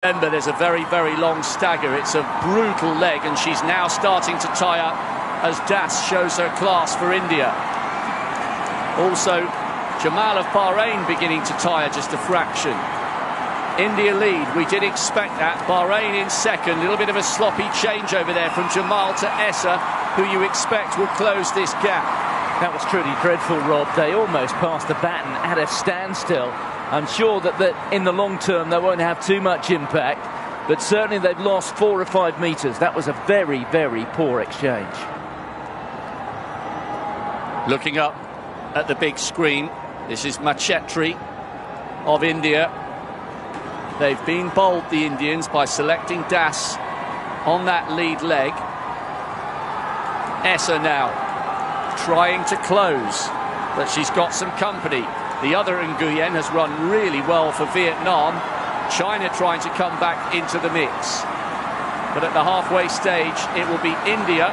Remember, there's a very, very long stagger. It's a brutal leg, and she's now starting to tie up as Das shows her class for India. Also, Jamal of Bahrain beginning to tire just a fraction. India lead, we did expect that. Bahrain in second, a little bit of a sloppy change over there from Jamal to Essa, who you expect will close this gap. That was truly dreadful, Rob. They almost passed the baton at a standstill. I'm sure that in the long term they won't have too much impact, but certainly they've lost 4 or 5 metres. That was a very, very poor exchange. Looking up at the big screen, this is Machetri of India. They've been bold, the Indians, by selecting Das on that lead leg. Essa now trying to close, but she's got some company. The other Nguyen has run really well for Vietnam. China trying to come back into the mix. But at the halfway stage, it will be India.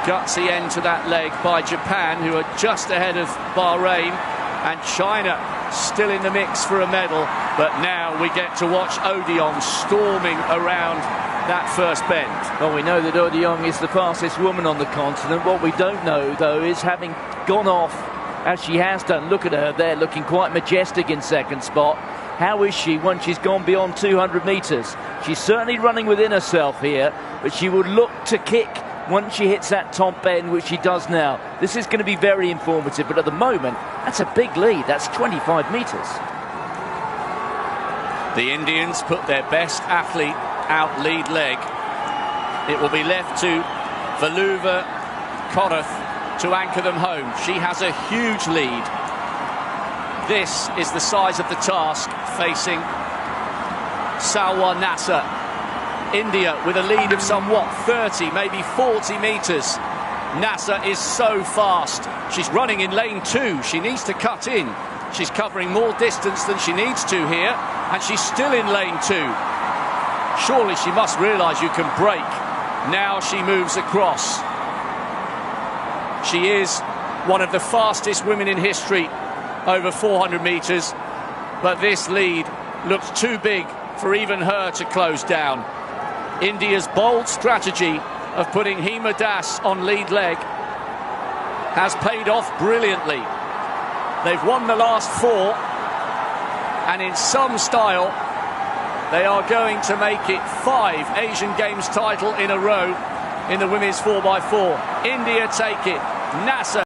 Gutsy end to that leg by Japan, who are just ahead of Bahrain. And China still in the mix for a medal. But now we get to watch Odion storming around that first bend. Well, we know that Odion is the fastest woman on the continent. What we don't know, though, is having gone off as she has done. Look at her there, looking quite majestic in second spot. How is she once she's gone beyond 200 metres? She's certainly running within herself here, but she would look to kick once she hits that top bend, which she does now. This is going to be very informative, but at the moment, that's a big lead. That's 25 metres. The Indians put their best athlete out lead leg. It will be left to Valuva Korath to anchor them home. She has a huge lead. This is the size of the task facing Salwa Nasser. India with a lead of somewhat 30, maybe 40 metres. Nasser is so fast. She's running in lane 2. She needs to cut in. She's covering more distance than she needs to here, and she's still in lane 2. Surely she must realise you can break. Now she moves across. She is one of the fastest women in history over 400 metres, but this lead looks too big for even her to close down. India's bold strategy of putting Hima Das on lead leg has paid off brilliantly. They've won the last 4, and in some style they are going to make it 5 Asian Games title in a row in the women's 4x4. India take it. Nasser